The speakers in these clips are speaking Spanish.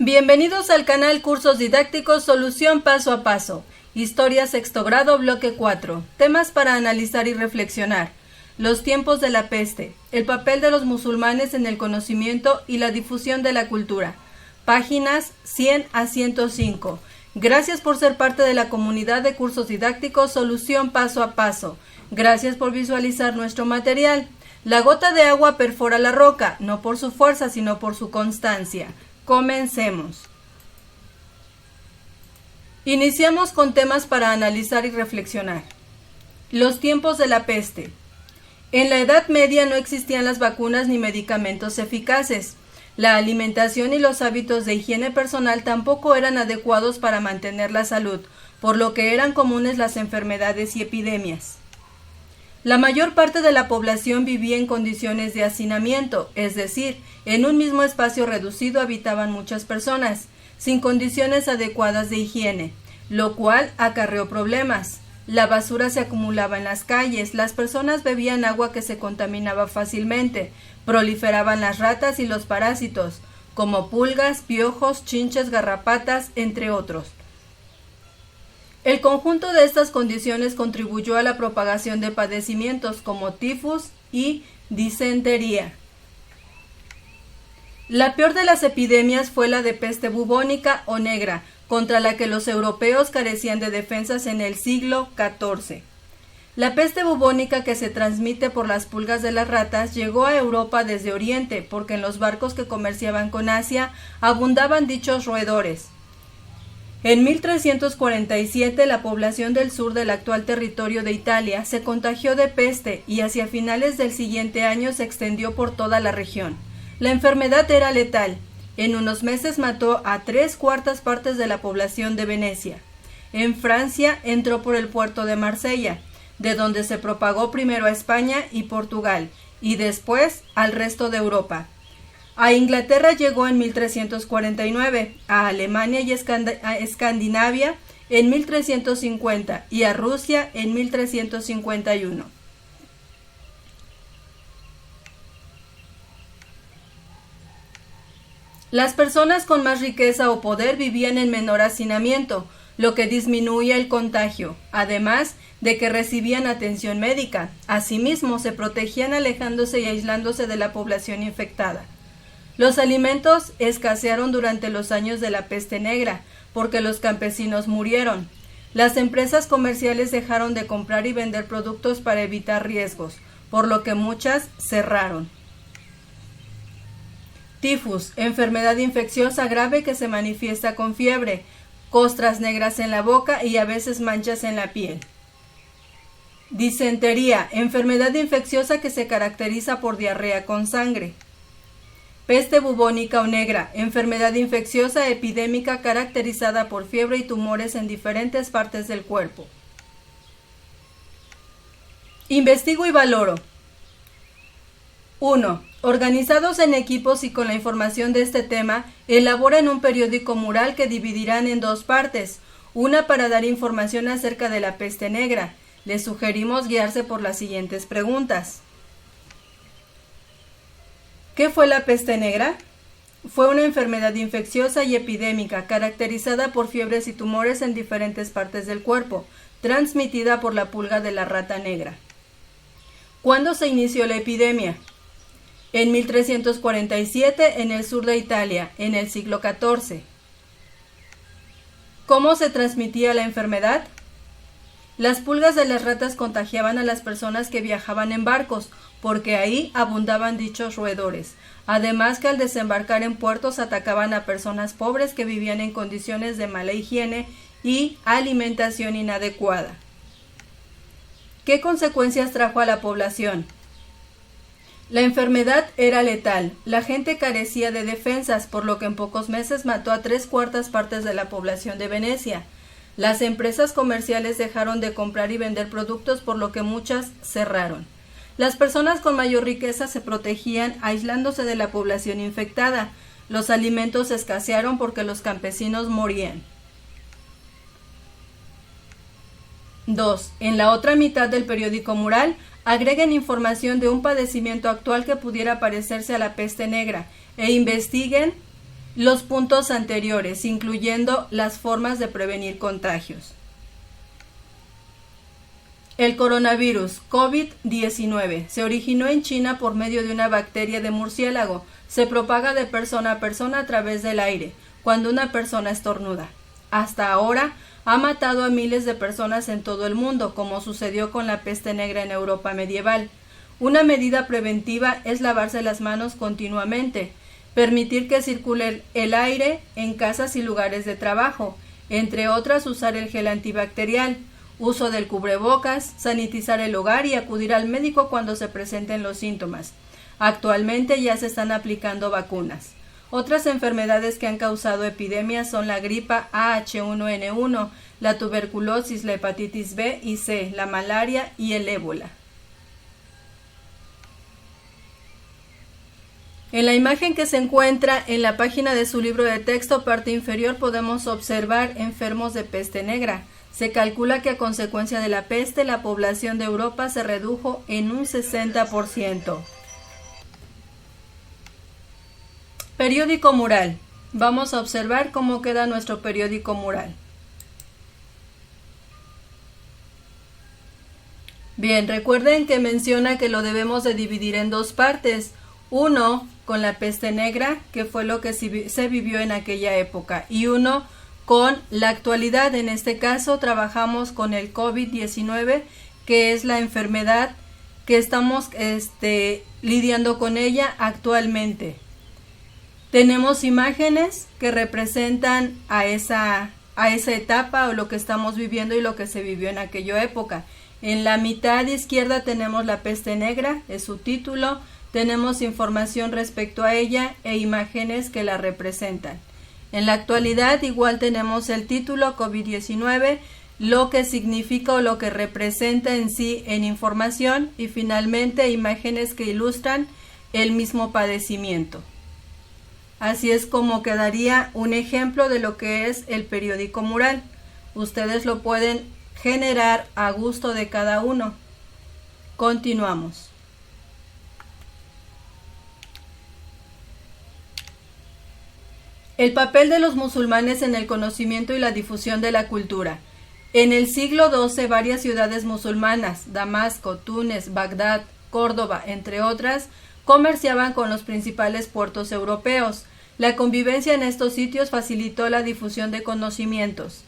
Bienvenidos al canal Cursos Didácticos Solución Paso a Paso. Historia sexto grado, bloque 4. Temas para analizar y reflexionar. Los tiempos de la peste. El papel de los musulmanes en el conocimiento y la difusión de la cultura. Páginas 100 a 105. Gracias por ser parte de la comunidad de cursos didácticos Solución Paso a Paso. Gracias por visualizar nuestro material. La gota de agua perfora la roca, no por su fuerza, sino por su constancia. Comencemos. Iniciamos con temas para analizar y reflexionar. Los tiempos de la peste. En la Edad Media no existían las vacunas ni medicamentos eficaces. La alimentación y los hábitos de higiene personal tampoco eran adecuados para mantener la salud, por lo que eran comunes las enfermedades y epidemias. La mayor parte de la población vivía en condiciones de hacinamiento, es decir, en un mismo espacio reducido habitaban muchas personas, sin condiciones adecuadas de higiene, lo cual acarreó problemas. La basura se acumulaba en las calles, las personas bebían agua que se contaminaba fácilmente, proliferaban las ratas y los parásitos, como pulgas, piojos, chinches, garrapatas, entre otros. El conjunto de estas condiciones contribuyó a la propagación de padecimientos como tifus y disentería. La peor de las epidemias fue la de peste bubónica o negra, contra la que los europeos carecían de defensas en el siglo XIV. La peste bubónica, que se transmite por las pulgas de las ratas, llegó a Europa desde Oriente, porque en los barcos que comerciaban con Asia abundaban dichos roedores. En 1347 la población del sur del actual territorio de Italia se contagió de peste y hacia finales del siguiente año se extendió por toda la región. La enfermedad era letal. En unos meses mató a 3/4 partes de la población de Venecia. En Francia entró por el puerto de Marsella, de donde se propagó primero a España y Portugal, y después al resto de Europa. A Inglaterra llegó en 1349, a Alemania y a Escandinavia en 1350 y a Rusia en 1351. Las personas con más riqueza o poder vivían en menor hacinamiento, lo que disminuía el contagio, además de que recibían atención médica. Asimismo, se protegían alejándose y aislándose de la población infectada. Los alimentos escasearon durante los años de la peste negra, porque los campesinos murieron. Las empresas comerciales dejaron de comprar y vender productos para evitar riesgos, por lo que muchas cerraron. Tifus, enfermedad infecciosa grave que se manifiesta con fiebre, costras negras en la boca y a veces manchas en la piel. Disentería, enfermedad infecciosa que se caracteriza por diarrea con sangre. Peste bubónica o negra, enfermedad infecciosa epidémica caracterizada por fiebre y tumores en diferentes partes del cuerpo. Investigo y valoro. 1. Organizados en equipos y con la información de este tema, elaboren un periódico mural que dividirán en 2 partes, una para dar información acerca de la peste negra. Les sugerimos guiarse por las siguientes preguntas. ¿Qué fue la peste negra? Fue una enfermedad infecciosa y epidémica caracterizada por fiebres y tumores en diferentes partes del cuerpo, transmitida por la pulga de la rata negra. ¿Cuándo se inició la epidemia? En 1347 en el sur de Italia, en el siglo XIV. ¿Cómo se transmitía la enfermedad? Las pulgas de las ratas contagiaban a las personas que viajaban en barcos, porque ahí abundaban dichos roedores. Además que al desembarcar en puertos atacaban a personas pobres que vivían en condiciones de mala higiene y alimentación inadecuada. ¿Qué consecuencias trajo a la población? La enfermedad era letal, la gente carecía de defensas, por lo que en pocos meses mató a 3/4 partes de la población de Venecia. Las empresas comerciales dejaron de comprar y vender productos, por lo que muchas cerraron. Las personas con mayor riqueza se protegían aislándose de la población infectada. Los alimentos escasearon porque los campesinos morían. 2. En la otra mitad del periódico mural, agreguen información de un padecimiento actual que pudiera parecerse a la peste negra e investiguen los puntos anteriores, incluyendo las formas de prevenir contagios. El coronavirus COVID-19 se originó en China por medio de una bacteria de murciélago. Se propaga de persona a persona a través del aire, cuando una persona estornuda. Hasta ahora, ha matado a miles de personas en todo el mundo, como sucedió con la peste negra en Europa medieval. Una medida preventiva es lavarse las manos continuamente, permitir que circule el aire en casas y lugares de trabajo, entre otras usar el gel antibacterial, uso del cubrebocas, sanitizar el hogar y acudir al médico cuando se presenten los síntomas. Actualmente ya se están aplicando vacunas. Otras enfermedades que han causado epidemias son la gripa AH1N1, la tuberculosis, la hepatitis B y C, la malaria y el ébola. En la imagen que se encuentra en la página de su libro de texto, parte inferior, podemos observar enfermos de peste negra. Se calcula que a consecuencia de la peste, la población de Europa se redujo en un 60%. Periódico mural. Vamos a observar cómo queda nuestro periódico mural. Bien, recuerden que menciona que lo debemos de dividir en dos partes. Uno con la peste negra, que fue lo que se vivió en aquella época, y uno con la actualidad. En este caso trabajamos con el COVID-19, que es la enfermedad que estamos lidiando con ella actualmente. Tenemos imágenes que representan a esa etapa o lo que estamos viviendo y lo que se vivió en aquella época. En la mitad izquierda tenemos la peste negra, es su título, tenemos información respecto a ella e imágenes que la representan. En la actualidad igual tenemos el título COVID-19, lo que significa o lo que representa en sí en información y finalmente imágenes que ilustran el mismo padecimiento. Así es como quedaría un ejemplo de lo que es el periódico mural. Ustedes lo pueden generar a gusto de cada uno. Continuamos. El papel de los musulmanes en el conocimiento y la difusión de la cultura. En el siglo XII, varias ciudades musulmanas, Damasco, Túnez, Bagdad, Córdoba, entre otras, comerciaban con los principales puertos europeos. La convivencia en estos sitios facilitó la difusión de conocimientos.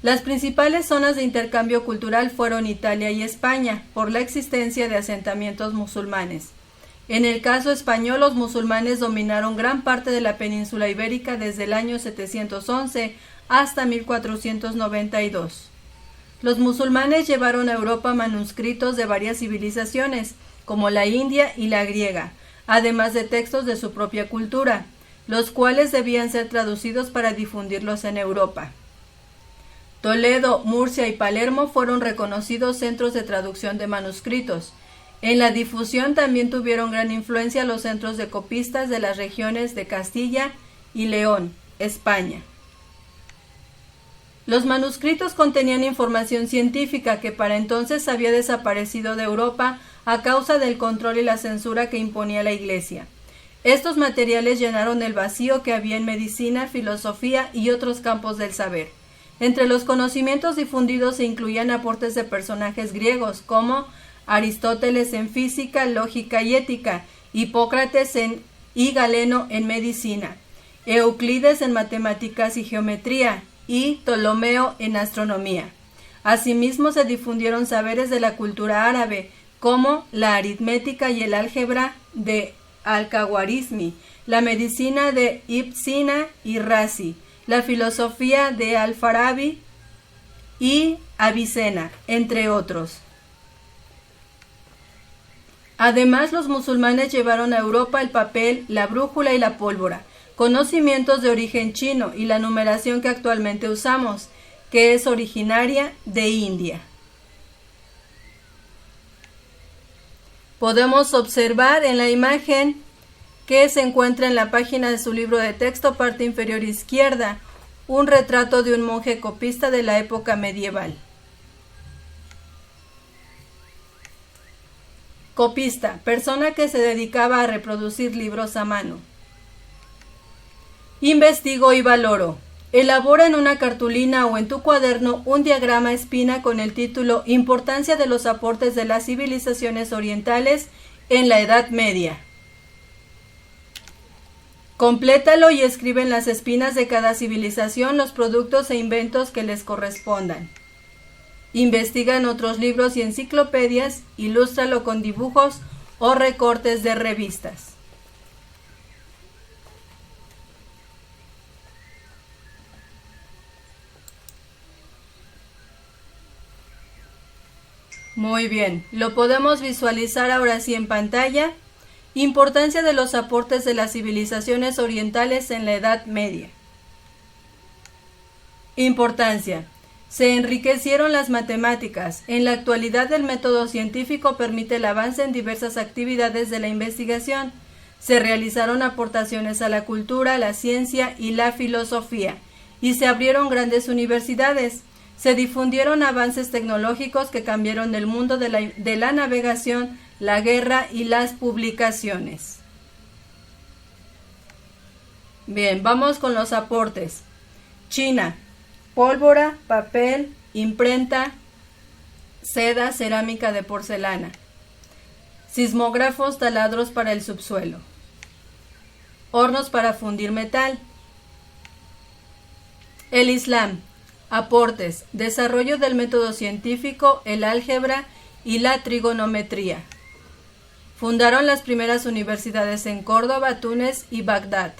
Las principales zonas de intercambio cultural fueron Italia y España, por la existencia de asentamientos musulmanes. En el caso español, los musulmanes dominaron gran parte de la península ibérica desde el año 711 hasta 1492. Los musulmanes llevaron a Europa manuscritos de varias civilizaciones, como la India y la griega, además de textos de su propia cultura, los cuales debían ser traducidos para difundirlos en Europa. Toledo, Murcia y Palermo fueron reconocidos centros de traducción de manuscritos. En la difusión también tuvieron gran influencia los centros de copistas de las regiones de Castilla y León, España. Los manuscritos contenían información científica que para entonces había desaparecido de Europa a causa del control y la censura que imponía la Iglesia. Estos materiales llenaron el vacío que había en medicina, filosofía y otros campos del saber. Entre los conocimientos difundidos se incluían aportes de personajes griegos como Aristóteles en física, lógica y ética, Hipócrates y Galeno en medicina, Euclides en matemáticas y geometría y Ptolomeo en astronomía. Asimismo se difundieron saberes de la cultura árabe como la aritmética y el álgebra de Al-Khawarizmi, la medicina de Ibn Sina y Razi, la filosofía de Al-Farabi y Avicena, entre otros. Además, los musulmanes llevaron a Europa el papel, la brújula y la pólvora, conocimientos de origen chino y la numeración que actualmente usamos, que es originaria de India. Podemos observar en la imagen que se encuentra en la página de su libro de texto, parte inferior izquierda, un retrato de un monje copista de la época medieval. Copista, persona que se dedicaba a reproducir libros a mano. Investigo y valoro. Elabora en una cartulina o en tu cuaderno un diagrama espina con el título Importancia de los aportes de las civilizaciones orientales en la Edad Media. Complétalo y escribe en las espinas de cada civilización los productos e inventos que les correspondan. Investiga en otros libros y enciclopedias, ilústralo con dibujos o recortes de revistas. Muy bien, lo podemos visualizar ahora sí en pantalla. Importancia de los aportes de las civilizaciones orientales en la Edad Media. Importancia. Se enriquecieron las matemáticas. En la actualidad el método científico permite el avance en diversas actividades de la investigación. Se realizaron aportaciones a la cultura, la ciencia y la filosofía, y se abrieron grandes universidades. Se difundieron avances tecnológicos que cambiaron el mundo de la navegación, la guerra y las publicaciones. Bien, vamos con los aportes. China: pólvora, papel, imprenta, seda, cerámica de porcelana. Sismógrafos, taladros para el subsuelo. Hornos para fundir metal. El Islam: aportes, desarrollo del método científico, el álgebra y la trigonometría. Fundaron las primeras universidades en Córdoba, Túnez y Bagdad.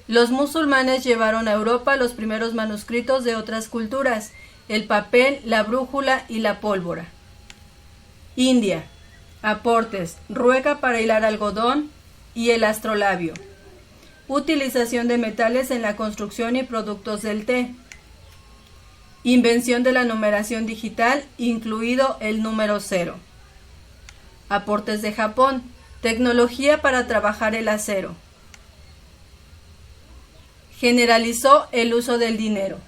Los musulmanes llevaron a Europa los primeros manuscritos de otras culturas, el papel, la brújula y la pólvora. India: aportes, rueca para hilar algodón y el astrolabio. Utilización de metales en la construcción y productos del té. Invención de la numeración digital, incluido el número 0. Aportes de Japón: tecnología para trabajar el acero. Generalizó el uso del dinero.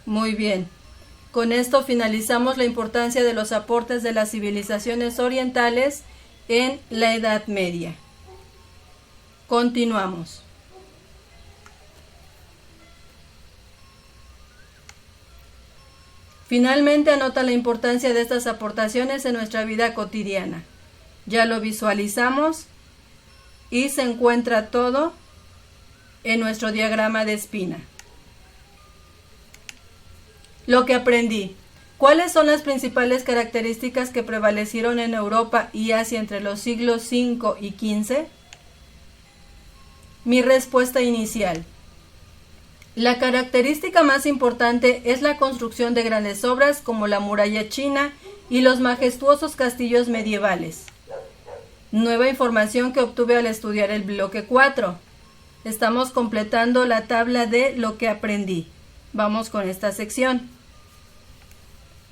Muy bien. Con esto finalizamos la importancia de los aportes de las civilizaciones orientales en la Edad Media. Continuamos. Finalmente, anota la importancia de estas aportaciones en nuestra vida cotidiana. Ya lo visualizamos y se encuentra todo en nuestro diagrama de espina. Lo que aprendí. ¿Cuáles son las principales características que prevalecieron en Europa y Asia entre los siglos V y XV? Mi respuesta inicial. La característica más importante es la construcción de grandes obras como la muralla china y los majestuosos castillos medievales. Nueva información que obtuve al estudiar el bloque 4. Estamos completando la tabla de lo que aprendí. Vamos con esta sección.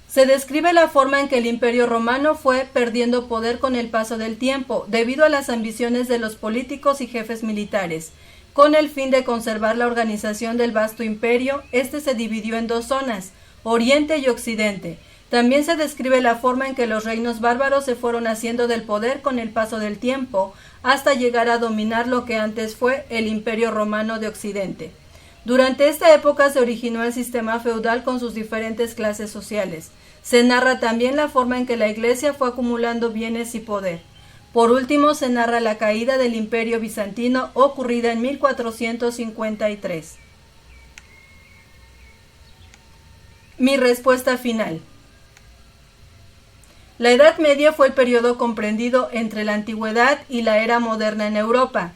Se describe la forma en que el Imperio Romano fue perdiendo poder con el paso del tiempo, debido a las ambiciones de los políticos y jefes militares. Con el fin de conservar la organización del vasto imperio, este se dividió en dos zonas, Oriente y Occidente. También se describe la forma en que los reinos bárbaros se fueron haciendo del poder con el paso del tiempo, hasta llegar a dominar lo que antes fue el Imperio Romano de Occidente. Durante esta época se originó el sistema feudal con sus diferentes clases sociales. Se narra también la forma en que la Iglesia fue acumulando bienes y poder. Por último, se narra la caída del Imperio Bizantino ocurrida en 1453. Mi respuesta final. La Edad Media fue el periodo comprendido entre la Antigüedad y la Era Moderna en Europa.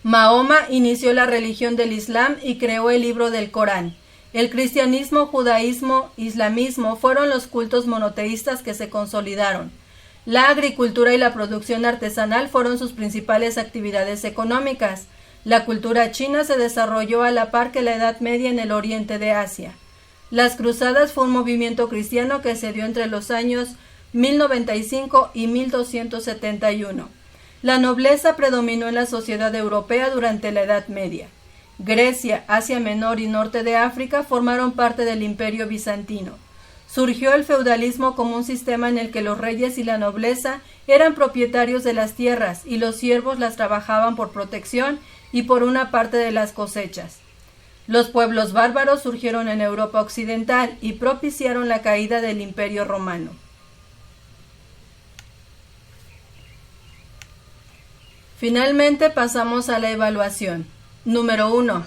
Mahoma inició la religión del Islam y creó el libro del Corán. El cristianismo, judaísmo, islamismo fueron los cultos monoteístas que se consolidaron. La agricultura y la producción artesanal fueron sus principales actividades económicas. La cultura china se desarrolló a la par que la Edad Media en el oriente de Asia. Las cruzadas fue un movimiento cristiano que se dio entre los años 1095 y 1271. La nobleza predominó en la sociedad europea durante la Edad Media. Grecia, Asia Menor y norte de África formaron parte del Imperio Bizantino. surgió el feudalismo como un sistema en el que los reyes y la nobleza eran propietarios de las tierras y los siervos las trabajaban por protección y por una parte de las cosechas. Los pueblos bárbaros surgieron en Europa occidental y propiciaron la caída del Imperio Romano. Finalmente pasamos a la evaluación. Número 1.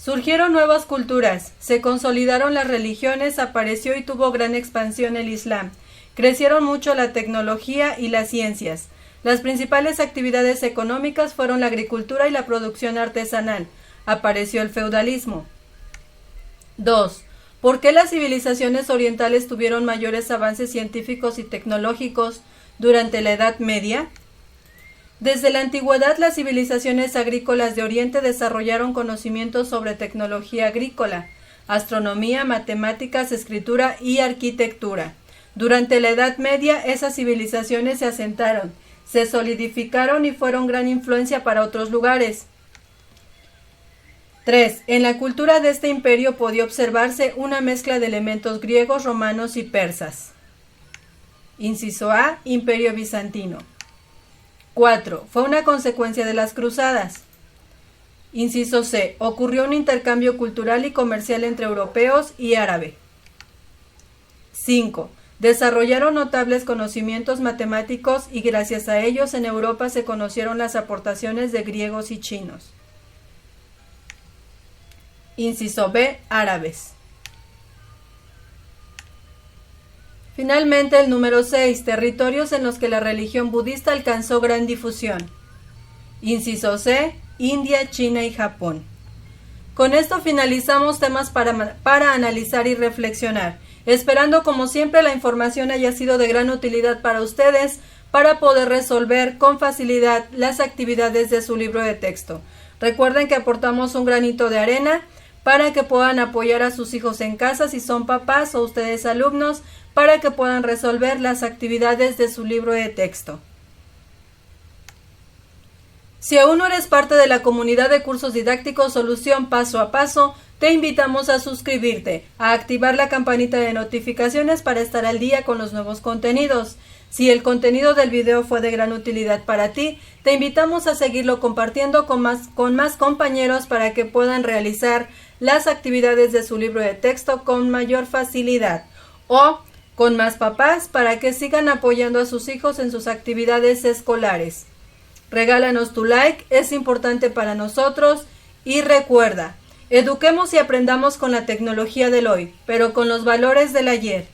Surgieron nuevas culturas, se consolidaron las religiones, apareció y tuvo gran expansión el Islam, crecieron mucho la tecnología y las ciencias. Las principales actividades económicas fueron la agricultura y la producción artesanal. Apareció el feudalismo. 2. ¿Por qué las civilizaciones orientales tuvieron mayores avances científicos y tecnológicos durante la Edad Media? Desde la antigüedad, las civilizaciones agrícolas de Oriente desarrollaron conocimientos sobre tecnología agrícola, astronomía, matemáticas, escritura y arquitectura. Durante la Edad Media, esas civilizaciones se asentaron, se solidificaron y fueron gran influencia para otros lugares. 3. En la cultura de este imperio podía observarse una mezcla de elementos griegos, romanos y persas. Inciso A. Imperio bizantino. 4. Fue una consecuencia de las cruzadas. Inciso C. Ocurrió un intercambio cultural y comercial entre europeos y árabe. 5. Desarrollaron notables conocimientos matemáticos y gracias a ellos en Europa se conocieron las aportaciones de griegos y chinos. Inciso B. Árabes. Finalmente, el número 6. Territorios en los que la religión budista alcanzó gran difusión. Inciso C. India, China y Japón. Con esto finalizamos temas para analizar y reflexionar, esperando como siempre la información haya sido de gran utilidad para ustedes para poder resolver con facilidad las actividades de su libro de texto. Recuerden que aportamos un granito de arena para que puedan apoyar a sus hijos en casa si son papás o ustedes alumnos, para que puedan resolver las actividades de su libro de texto. Si aún no eres parte de la comunidad de cursos didácticos Solución Paso a Paso, te invitamos a suscribirte, a activar la campanita de notificaciones para estar al día con los nuevos contenidos. Si el contenido del video fue de gran utilidad para ti, te invitamos a seguirlo compartiendo con más compañeros para que puedan realizar las actividades de su libro de texto con mayor facilidad, o con más papás para que sigan apoyando a sus hijos en sus actividades escolares. Regálanos tu like, es importante para nosotros, y recuerda, eduquemos y aprendamos con la tecnología del hoy, pero con los valores del ayer.